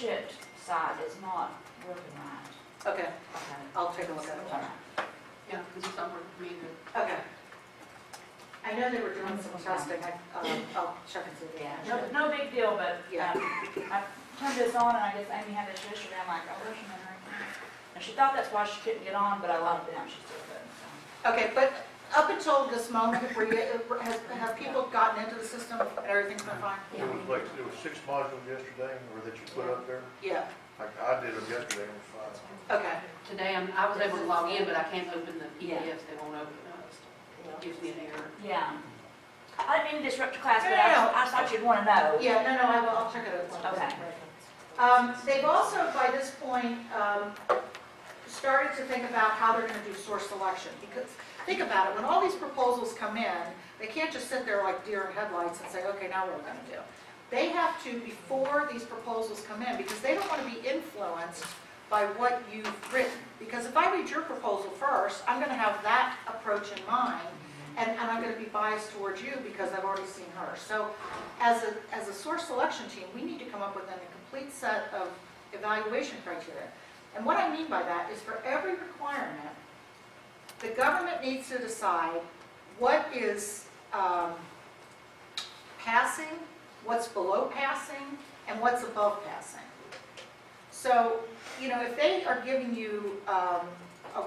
budget side is not working right. Okay, Okay. I'll take a look at it. Yeah, because it's not working for me either. Okay. I know they were doing some testing, I'll check and see. Yeah, no big deal, but Yeah. I turned this on and I guess Amy had this yesterday. I'm like, oh, where's she in right now? And she thought that's why she couldn't get on, but I logged in, she still couldn't. So. Okay, but up until this moment, have people gotten into the system and everything's been fine? Yeah. There was 6 modules yesterday, or that you put up there. Yeah, Like I did them yesterday, it was fine. okay. Today, I was able to log in, but I can't open the PDFs, they won't open us. It gives me an error. Yeah. I didn't mean to disrupt your class, but No. I thought you'd want to know. Yeah, no, I'll check it out. Okay. They've also, by this point, started to think about how they're going to do source selection. Because think about it, when all these proposals come in, they can't just sit there like deer in headlights and say, okay, now what are we going to do? They have to, before these proposals come in, because they don't want to be influenced by what you've written. Because if I read your proposal first, I'm going to have that approach in mind, and I'm going to be biased towards you because I've already seen hers. So as a source selection team, we need to come up with a complete set of evaluation criteria. And what I mean by that is for every requirement, the government needs to decide what is passing, what's below passing, and what's above passing. So, you know, if they are giving you a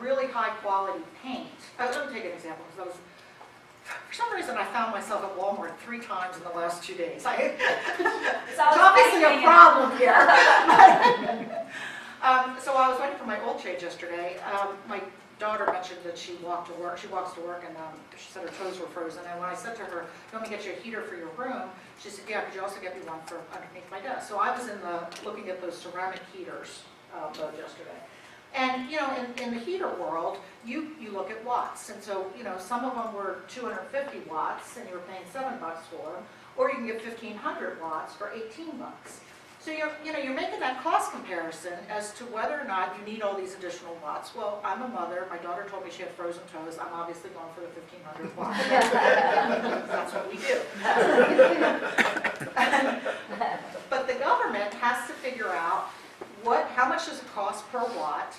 really high quality paint, let me take an example, because for some reason I found myself at Walmart 3 times in the last 2 days. It's obviously a problem here. So I was waiting for my oil change yesterday. My daughter mentioned that she walked to work. She walks to work, and she said her toes were frozen. And when I said to her, "Let me get you a heater for your room," she said, "Yeah, could you also get me one for underneath my desk?" So I was looking at those ceramic heaters mode yesterday. And you know, in the heater world, you look at watts, and so you know, some of them were 250 watts, and you were paying $7 for them, or you can get 1,500 watts for $18. So you're making that cost comparison as to whether or not you need all these additional watts. Well, I'm a mother. My daughter told me she had frozen toes. I'm obviously going for the 1,500 watts. That's what we do. But the government has to figure out how much does it cost per watt.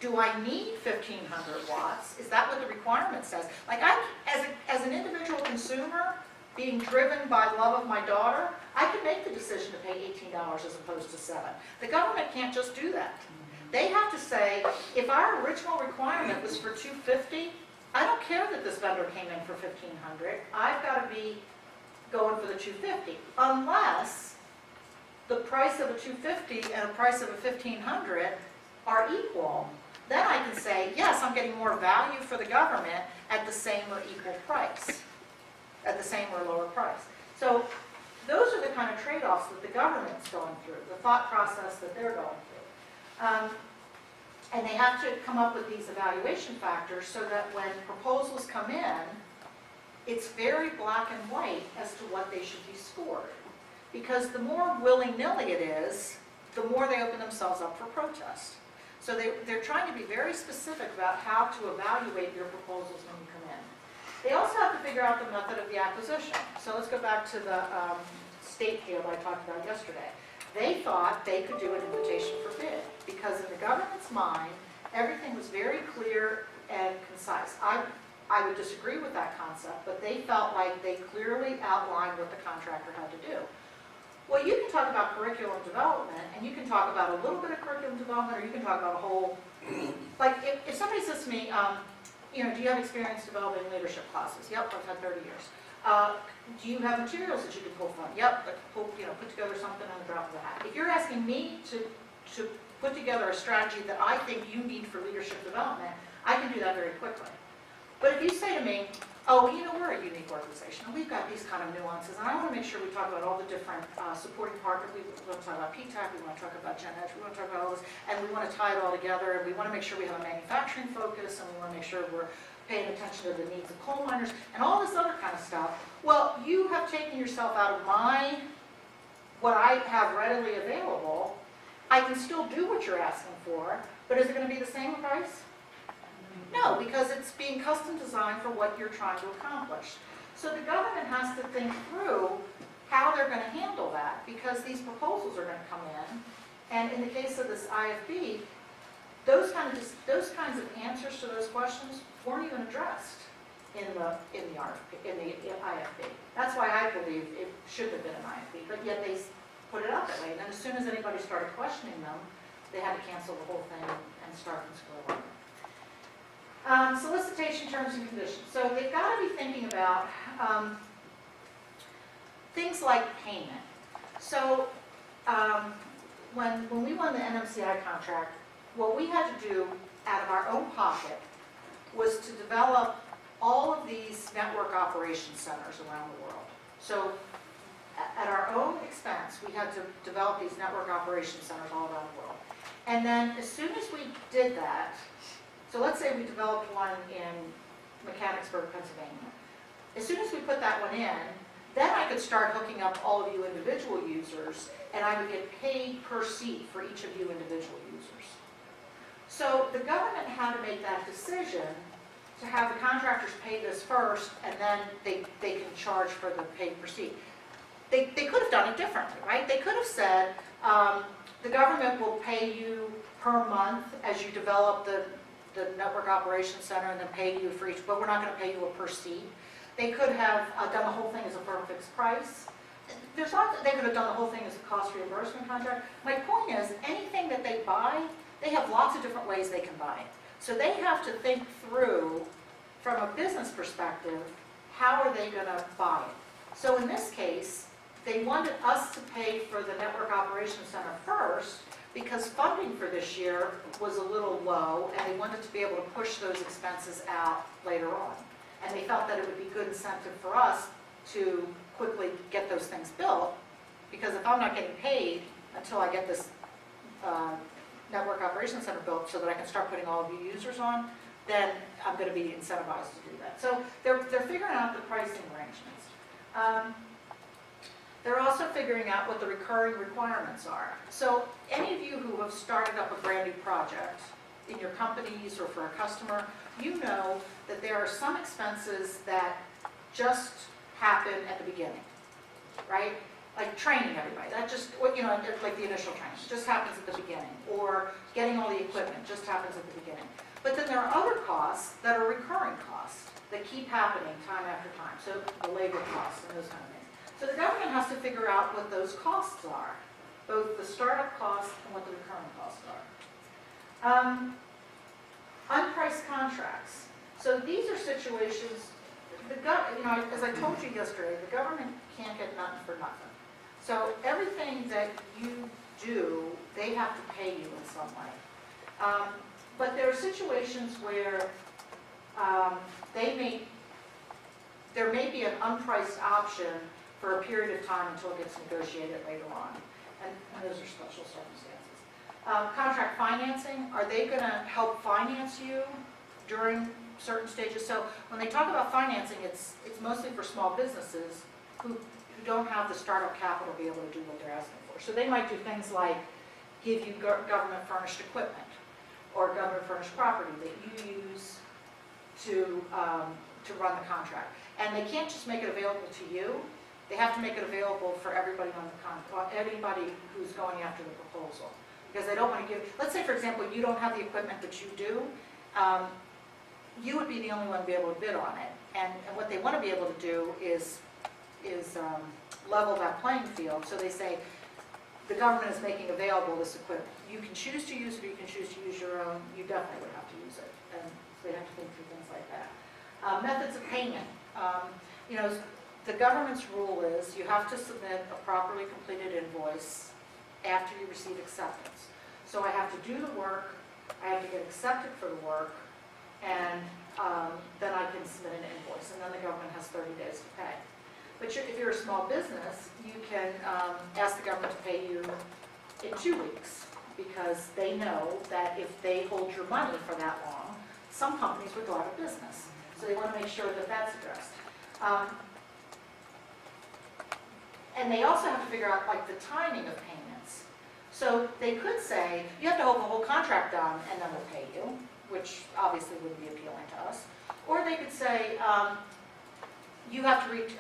Do I need 1,500 watts? Is that what the requirement says? Like as an individual consumer, being driven by love of my daughter, I can make the decision to pay $18 as opposed to $7. The government can't just do that. They have to say, if our original requirement was for $250, I don't care that this vendor came in for $1,500. I've got to be going for the $250, unless the price of a $250 and the price of a $1,500 are equal. Then I can say, yes, I'm getting more value for the government at the same or equal price. At the same or lower price. So those are the kind of trade-offs that the government's going through, the thought process that they're going through. And they have to come up with these evaluation factors so that when proposals come in, it's very black and white as to what they should be scored. Because the more willy-nilly it is, the more they open themselves up for protest. So they're trying to be very specific about how to evaluate your proposals when you come in. They also have to figure out the method of the acquisition. So let's go back to the state field I talked about yesterday. They thought they could do an invitation for bid because in the government's mind, everything was very clear and concise. I would disagree with that concept, but they felt like they clearly outlined what the contractor had to do. Well, you can talk about curriculum development, and you can talk about a little bit of curriculum development, or you can talk about a whole, like if somebody says to me, you know, do you have experience developing leadership classes? Yep, I've had 30 years. Do you have materials that you can pull from? Yep, put together something on the drop of a hat. If you're asking me to put together a strategy that I think you need for leadership development, I can do that very quickly. But if you say to me, oh, you know, we're a unique organization, and we've got these kind of nuances, and I want to make sure we talk about all the different supporting partners. We want to talk about PTAC, we want to talk about Gen Ed, we want to talk about all this, and we want to tie it all together, and we want to make sure we have a manufacturing focus, and we want to make sure we're paying attention to the needs of coal miners, and all this other kind of stuff. Well, you have taken yourself out of what I have readily available. I can still do what you're asking for, but is it going to be the same price? No, because it's being custom designed for what you're trying to accomplish. So the government has to think through how they're going to handle that, because these proposals are going to come in, And in the case of this IFB, those kinds of answers to those questions weren't even addressed in the IFB. That's why I believe it should have been an IFB, but yet they put it out that way. And then as soon as anybody started questioning them, they had to cancel the whole thing and start from square one. Solicitation terms and conditions. So they've got to be thinking about things like payment. So when we won the NMCI contract, what we had to do out of our own pocket was to develop all of these network operation centers around the world. So at our own expense, we had to develop these network operation centers all around the world. And then as soon as we did that, so let's say we developed one in Mechanicsburg, Pennsylvania. As soon as we put that one in, then I could start hooking up all of you individual users, and I would get paid per seat for each of you individual users. So the government had to make that decision to have the contractors pay this first, and then they can charge for the pay per seat. They could have done it differently, right? They could have said, the government will pay you per month as you develop the network operations center and then pay you for each, but we're not going to pay you a per seat. They could have done the whole thing as a firm fixed price. They could have done the whole thing as a cost reimbursement contract. My point is, anything that they buy, they have lots of different ways they can buy it. So they have to think through, from a business perspective, how are they going to buy it? So in this case, they wanted us to pay for the network operations center first because funding for this year was a little low, and they wanted to be able to push those expenses out later on. And they felt that it would be good incentive for us to quickly get those things built, because if I'm not getting paid until I get this network operations center built so that I can start putting all of you users on, then I'm going to be incentivized to do that. So they're figuring out the pricing arrangements. They're also figuring out what the recurring requirements are. So any of you who have started up a brand new project in your companies or for a customer, you know that there are some expenses that just happen at the beginning, right? Like training everybody, that just, you know, like the initial training, just happens at the beginning. Or getting all the equipment just happens at the beginning. But then there are other costs that are recurring costs that keep happening time after time. So the labor costs and those kind of things. So the government has to figure out what those costs are, both the startup costs and what the recurring costs are. Unpriced contracts. So these are situations, you know, as I told you yesterday, the government can't get nothing for nothing. So everything that you do, they have to pay you in some way. But there are situations where there may be an unpriced option for a period of time until it gets negotiated later on. And those are special circumstances. Contract financing, are they going to help finance you during certain stages? So when they talk about financing, it's mostly for small businesses who don't have the startup capital to be able to do what they're asking for. So they might do things like give you government furnished equipment or government furnished property that you use to run the contract. And they can't just make it available to you. They have to make it available for everybody on the contract, anybody who's going after the proposal. Because they don't want to give, let's say for example, you don't have the equipment that you do, you would be the only one to be able to bid on it. And what they want to be able to do is level that playing field. So they say, the government is making available this equipment. You can choose to use it or you can choose to use your own. You definitely would have to use it. And so they have to think through things like that. Methods of payment. You know, the government's rule is you have to submit a properly completed invoice after you receive acceptance. So I have to do the work, I have to get accepted for the work, and then I can submit an invoice, and then the government has 30 days to pay. But if you're a small business, you can ask the government to pay you in 2 weeks, because they know that if they hold your money for that long, some companies would go out of business. So they want to make sure that that's addressed. And they also have to figure out like the timing of payments. So they could say, you have to hold the whole contract done and then we'll pay you, which obviously wouldn't be appealing to us. Or they could say, you have to reach,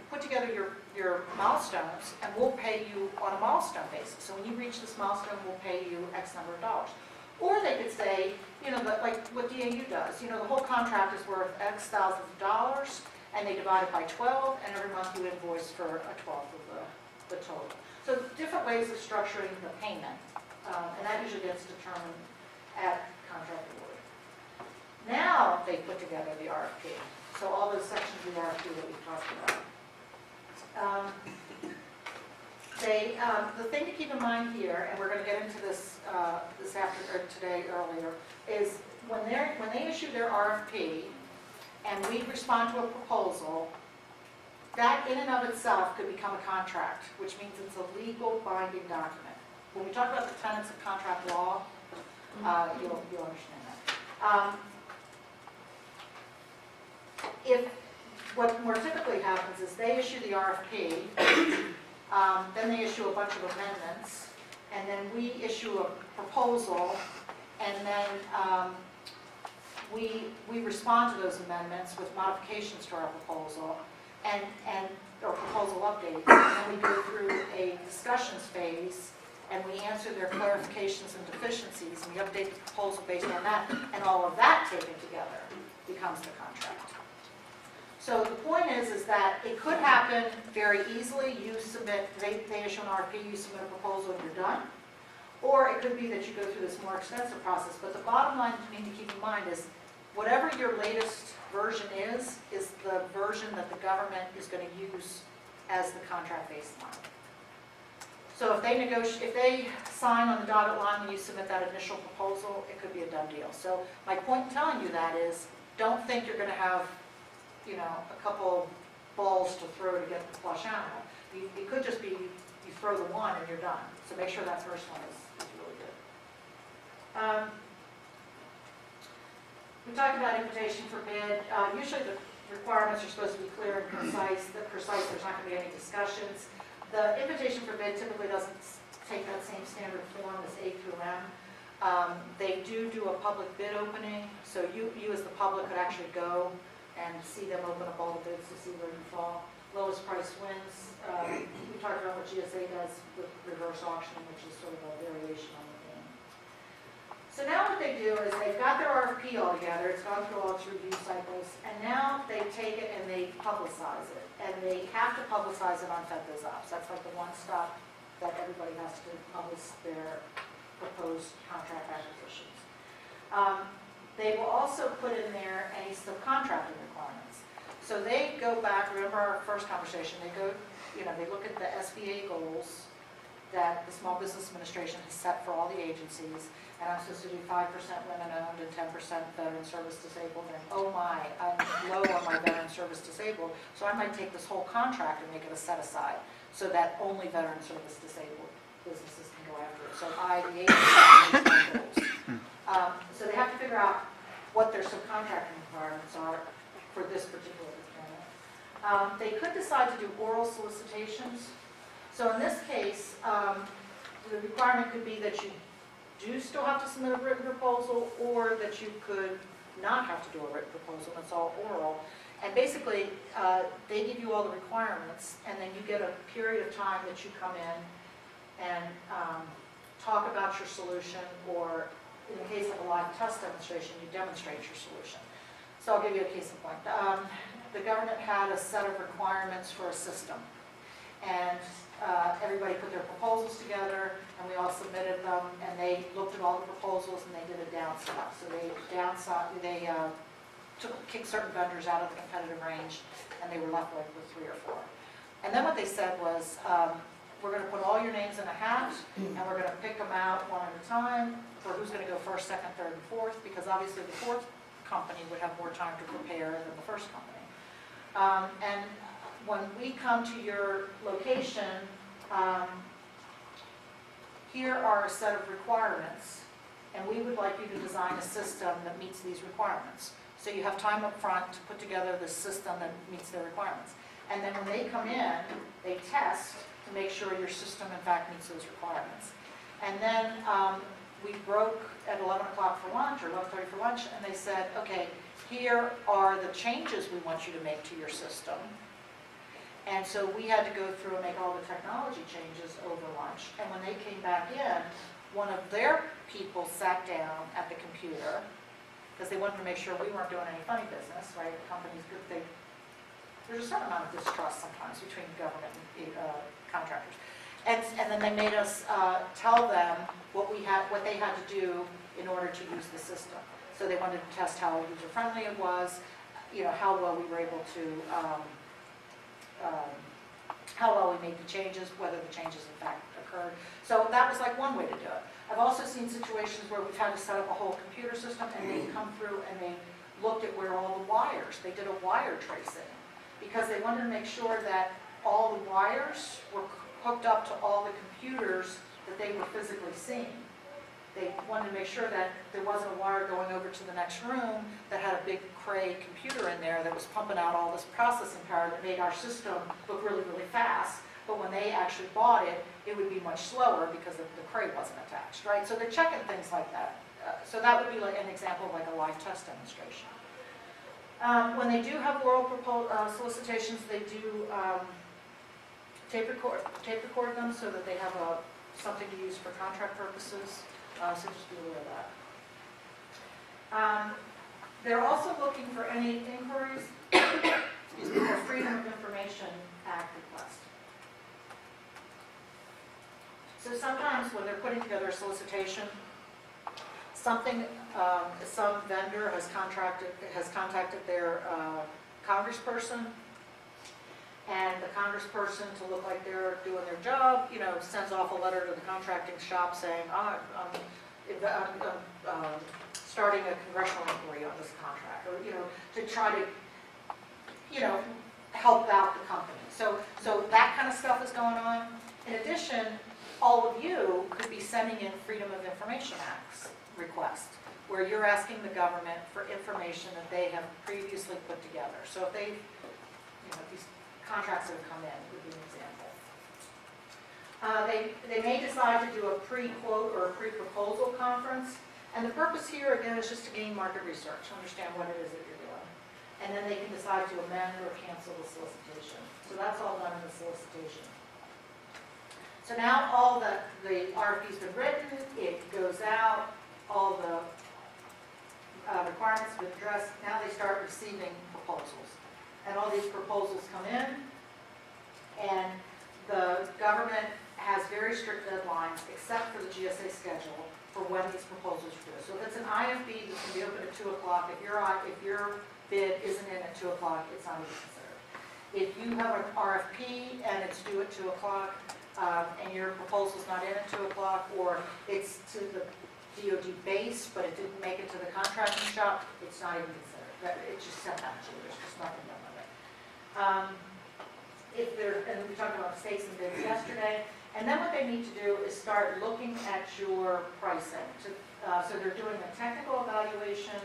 put together your milestones, and we'll pay you on a milestone basis. So when you reach this milestone, we'll pay you X number of dollars. Or they could say, like what DAU does, the whole contract is worth X thousands of dollars, and they divide it by 12, and every month you invoice for a 12th of the total. So different ways of structuring the payment, and that usually gets determined at contract award. Now they put together the RFP. So all those sections of the RFP that we've talked about. The thing to keep in mind here, and we're going to get into this today earlier, is when they issue their RFP and we respond to a proposal, that in and of itself could become a contract, which means it's a legal binding document. When we talk about the tenets of contract law, you'll understand that. What more typically happens is they issue the RFP, then they issue a bunch of amendments, and then we issue a proposal, and then we respond to those amendments with modifications to our proposal, and or proposal updates, and then we go through a discussions phase, and we answer their clarifications and deficiencies, and we update the proposal based on that, and all of that taken together becomes the contract. So the point is that it could happen very easily. You submit, they issue an RFP, you submit a proposal, and you're done. Or it could be that you go through this more extensive process. But the bottom line you need to keep in mind is whatever your latest version is the version that the government is going to use as the contract baseline. So if they sign on the dotted line when you submit that initial proposal, it could be a done deal. So my point in telling you that is, don't think you're going to have a couple balls to throw to get the flush animal. It could just be you throw the one and you're done. So make sure that first one is really good. We talked about invitation for bid. Usually the requirements are supposed to be clear and concise. There's not going to be any discussions. The invitation for bid typically doesn't take that same standard form as A through M. They do a public bid opening, so you as the public could actually go and see them open up all the bids to see where you fall. Lowest price wins. We talked about what GSA does with reverse auction, which is sort of a variation on the theme. So now what they do is they've got their RFP all together, it's gone through all its review cycles, and now they take it and they publicize it. And they have to publicize it on FedBizOpps. That's like the one stop that everybody has to publish their proposed contract acquisitions. They will also put in there any subcontracting requirements. So they go back, remember our first conversation, they look at the SBA goals that the Small Business Administration has set for all the agencies, and I'm supposed to do 5% women-owned and 10% veteran service disabled, and oh my, I'm low on my veteran service disabled, so I might take this whole contract and make it a set-aside, so that only veteran service disabled businesses can go after it. So the agency makes goals. So they have to figure out what their subcontracting requirements are for this particular procurement. They could decide to do oral solicitations. So in this case, the requirement could be that you do still have to submit a written proposal, or that you could not have to do a written proposal, and it's all oral. And basically, they give you all the requirements, and then you get a period of time that you come in and talk about your solution, or in the case of a live test demonstration, you demonstrate your solution. So I'll give you a case in point. The government had a set of requirements for a system, and everybody put their proposals together, and we all submitted them, and they looked at all the proposals, and they did a downside. So they kicked certain vendors out of the competitive range, and they were left with 3 or 4. And then what they said was, we're going to put all your names in a hat, and we're going to pick them out one at a time for who's going to go first, second, third, and fourth, because obviously the fourth company would have more time to prepare than the first company. And when we come to your location, here are a set of requirements, and we would like you to design a system that meets these requirements. So you have time up front to put together the system that meets their requirements. And then when they come in, they test to make sure your system in fact meets those requirements. And then we broke at 11 o'clock for lunch, or 11:30 for lunch, and they said, okay, here are the changes we want you to make to your system. And so we had to go through and make all the technology changes over lunch. And when they came back in, one of their people sat down at the computer, because they wanted to make sure we weren't doing any funny business, right? Companies, there's a certain amount of distrust sometimes between government and contractors. And then they made us tell them what they had to do in order to use the system. So they wanted to test how user-friendly it was, how well we were able to, how well we made the changes, whether the changes in fact occurred. So that was like one way to do it. I've also seen situations where we've had to set up a whole computer system and they come through and they looked at where all the wires, they did a wire tracing because they wanted to make sure that all the wires were hooked up to all the computers that they were physically seeing. They wanted to make sure that there wasn't a wire going over to the next room that had a big Cray computer in there that was pumping out all this processing power that made our system look really, really fast. But when they actually bought it, it would be much slower because the Cray wasn't attached, right? So they're checking things like that. So that would be like an example of like a live test demonstration. When they do have oral solicitations, they do tape record them so that they have something to use for contract purposes. So just be aware of that. They're also looking for any inquiries for Freedom of Information Act request. So sometimes when they're putting together a solicitation, some vendor has contacted their congressperson, and the congressperson, to look like they're doing their job, sends off a letter to the contracting shop saying, I'm starting a congressional inquiry on this contract, or to try to help out the company. So that kind of stuff is going on. In addition, all of you could be sending in Freedom of Information Act requests, where you're asking the government for information that they have previously put together. So if they, these contracts that have come in would be an example. They may decide to do a pre-quote or a pre-proposal conference. And the purpose here, again, is just to gain market research, understand what it is that you're doing. And then they can decide to amend or cancel the solicitation. So that's all done in the solicitation. So now all the RFP's been written, it goes out, all the requirements have been addressed. Now they start receiving proposals. And all these proposals come in, and the government has very strict deadlines, except for the GSA schedule, for when these proposals are due. So if it's an IFB that's going to be open at 2 o'clock, if your bid isn't in at 2 o'clock, it's not even considered. If you have an RFP and it's due at 2 o'clock, and your proposal's not in at 2 o'clock, or it's to the DOD base, but it didn't make it to the contracting shop, it's not even considered. It's just sent out to you. There's just nothing done with it. And we talked about states and bids yesterday. And then what they need to do is start looking at your pricing. So they're doing a technical evaluation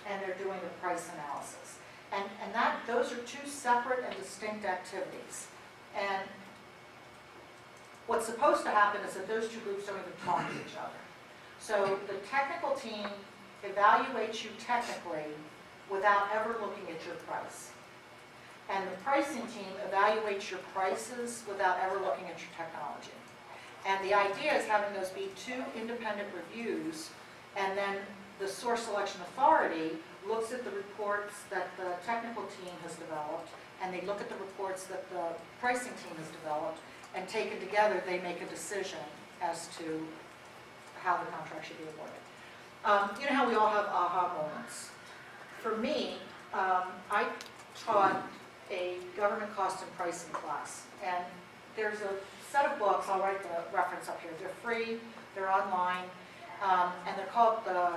and they're doing the price analysis. And those are two separate and distinct activities. And what's supposed to happen is that those two groups don't even talk to each other. So the technical team evaluates you technically without ever looking at your price. And the pricing team evaluates your prices without ever looking at your technology. And the idea is having those be two independent reviews, and then the source selection authority looks at the reports that the technical team has developed, and they look at the reports that the pricing team has developed, and taken together, they make a decision as to how the contract should be awarded. You know how we all have aha moments? For me, I taught a government cost and pricing class, and there's a set of books, I'll write the reference up here. They're free, they're online, and they're called the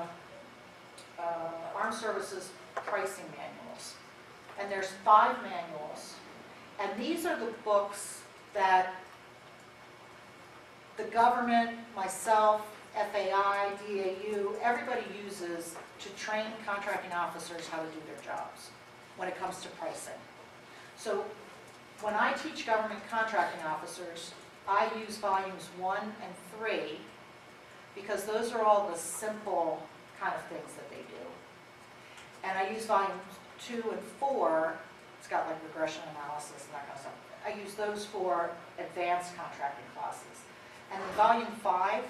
Armed Services Pricing Manuals. And there's 5 manuals, and these are the books that the government, myself, FAI, DAU, everybody uses to train contracting officers how to do their jobs when it comes to pricing. So when I teach government contracting officers, I use volumes 1 and 3 because those are all the simple kind of things that they do. And I use volume 2 and 4, it's got like regression analysis and that kind of stuff. I use those for advanced contracting classes. And in volume 5,